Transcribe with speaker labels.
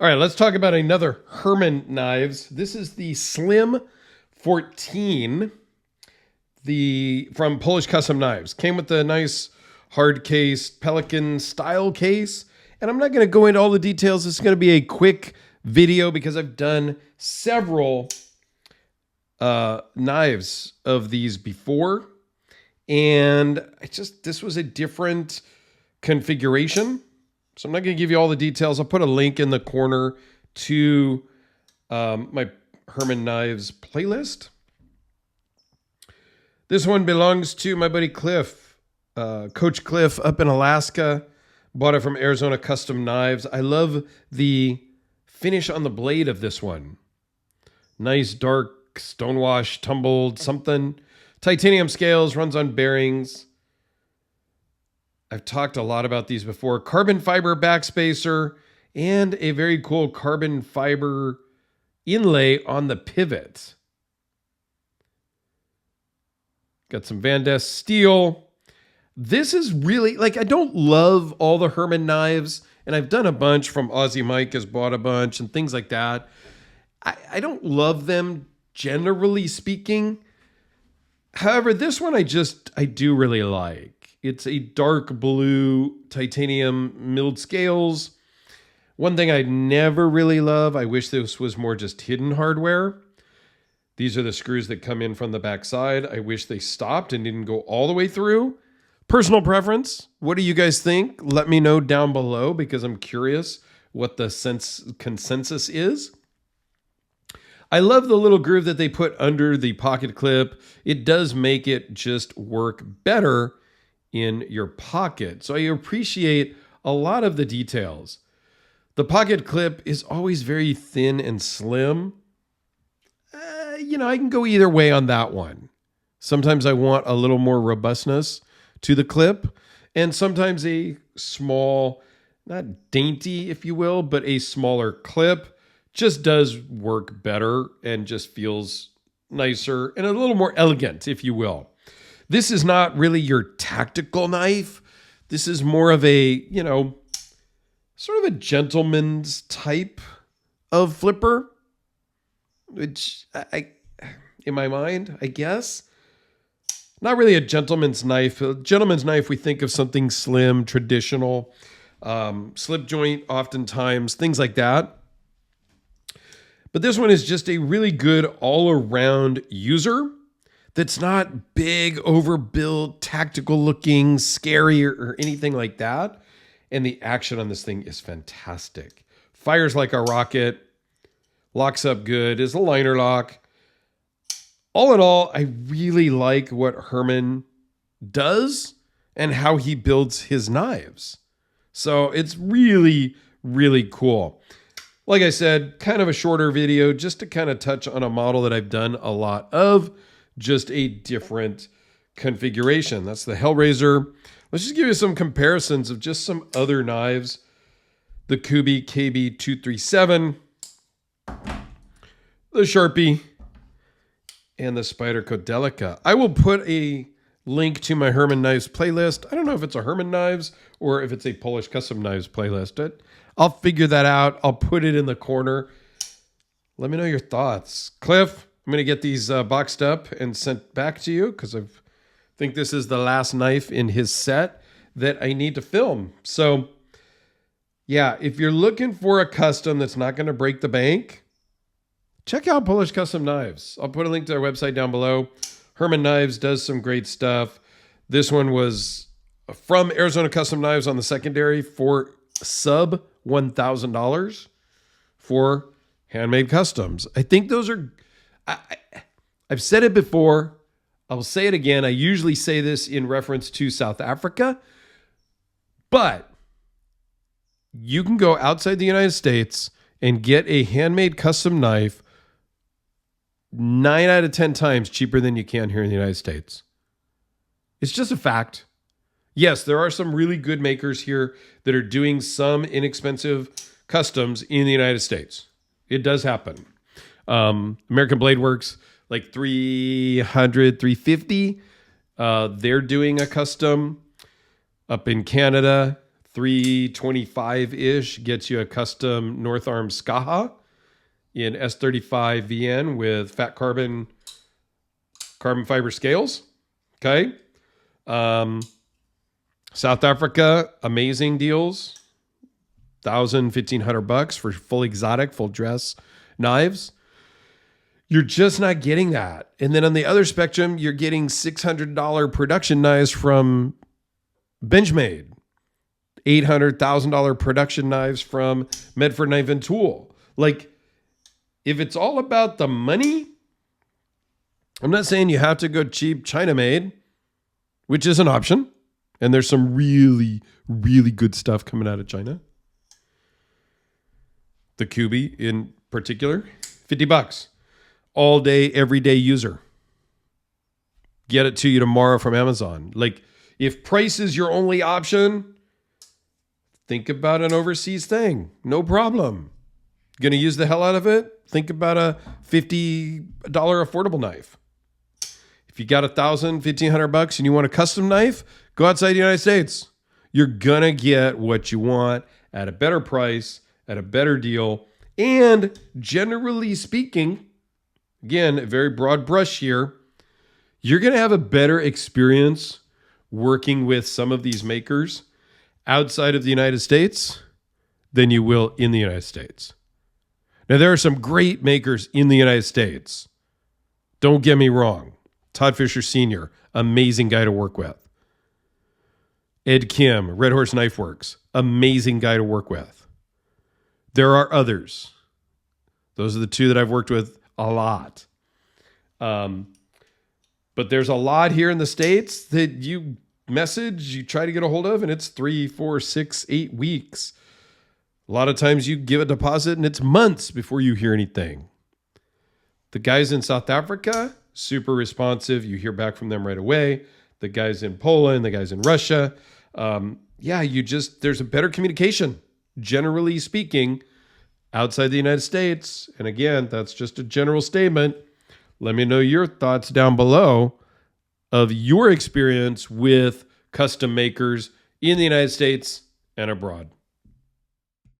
Speaker 1: All right, let's talk about another Herman knives. This is the Slim 14, from Polish Custom Knives. Came with the nice hard case, Pelican style case. And I'm not going to go into all the details. This is going to be a quick video because I've done several knives of these before. And this was a different configuration. So I'm not going to give you all the details. I'll put a link in the corner to my Herman Knives playlist. This one belongs to my buddy Cliff, Coach Cliff up in Alaska. Bought it from Arizona Custom Knives. I love the finish on the blade of this one. Nice dark stonewash, tumbled something. Titanium scales, runs on bearings. I've talked a lot about these before. Carbon fiber backspacer and a very cool carbon fiber inlay on the pivot. Got some Van Ness steel. This is really, I don't love all the Herman knives, and I've done a bunch from Aussie Mike has bought a bunch and things like that. I don't love them, generally speaking. However, this one I do really like. It's a dark blue titanium milled scales. One thing I never really love, I wish this was more just hidden hardware. These are the screws that come in from the back side. I wish they stopped and didn't go all the way through. Personal preference. What do you guys think? Let me know down below because I'm curious what the consensus is. I love the little groove that they put under the pocket clip. It does make it just work better in your pocket. So I appreciate a lot of the details. The pocket clip is always very thin and slim. I can go either way on that one. Sometimes I want a little more robustness to the clip, and sometimes a small, not dainty, if you will, but a smaller clip just does work better and just feels nicer and a little more elegant, if you will. This is not really your tactical knife. This is more of a, sort of a gentleman's type of flipper, which in my mind, I guess, not really a gentleman's knife. A gentleman's knife, we think of something slim, traditional, slip joint oftentimes, things like that. But this one is just a really good all-around user that's not big, overbuilt, tactical looking, scary, or anything like that. And the action on this thing is fantastic. Fires like a rocket, locks up good, is a liner lock. All in all, I really like what Herman does and how he builds his knives. So it's really, really cool. Like I said, kind of a shorter video just to kind of touch on a model that I've done a lot of, just a different configuration. That's the Hellraiser. Let's just give you some comparisons of just some other knives. The Kubi KB237, the Sharpie, and the Spyderco Delica. I will put a link to my Herman Knives playlist. I don't know if it's a Herman Knives or if it's a Polish Custom Knives playlist. I'll figure that out. I'll put it in the corner. Let me know your thoughts. Cliff, I'm going to get these boxed up and sent back to you because I think this is the last knife in his set that I need to film. So, yeah, if you're looking for a custom that's not going to break the bank, check out Polish Custom Knives. I'll put a link to their website down below. Herman Knives does some great stuff. This one was from Arizona Custom Knives on the secondary for sub $1,000 for handmade customs. I think those are, I've said it before. I'll say it again. I usually say this in reference to South Africa, but you can go outside the United States and get a handmade custom knife 9 out of 10 times cheaper than you can here in the United States. It's just a fact. Yes, there are some really good makers here that are doing some inexpensive customs in the United States. It does happen. American Blade Works, like $300, $350. They're doing a custom up in Canada, $325-ish gets you a custom North Arm Skaha in S35 VN with fat carbon fiber scales. Okay. South Africa, amazing deals. $1,000-$1,500 for full exotic, full dress knives. You're just not getting that. And then on the other spectrum, you're getting $600 production knives from Benchmade. $800,000 production knives from Medford Knife and Tool. Like, if it's all about the money, I'm not saying you have to go cheap China made, which is an option. And there's some really, really good stuff coming out of China. The Kubi in particular, $50. All day, everyday user. Get it to you tomorrow from Amazon. Like, if price is your only option, think about an overseas thing. No problem. Going to use the hell out of it? Think about a $50 affordable knife. If you got $1,000, $1,500 and you want a custom knife, go outside the United States. You're going to get what you want at a better price, at a better deal. And generally speaking, again, a very broad brush here, you're going to have a better experience working with some of these makers outside of the United States than you will in the United States. Now, there are some great makers in the United States. Don't get me wrong. Todd Fisher Sr., amazing guy to work with. Ed Kim, Red Horse Knife Works, amazing guy to work with. There are others. Those are the two that I've worked with a lot. But there's a lot here in the States that you message, you try to get a hold of, and it's 3, 4, 6, 8 weeks. A lot of times you give a deposit and it's months before you hear anything. The guys in South Africa, super responsive. You hear back from them right away. The guys in Poland, the guys in Russia. There's a better communication, generally speaking, outside the United States. And again, that's just a general statement. Let me know your thoughts down below of your experience with custom makers in the United States and abroad.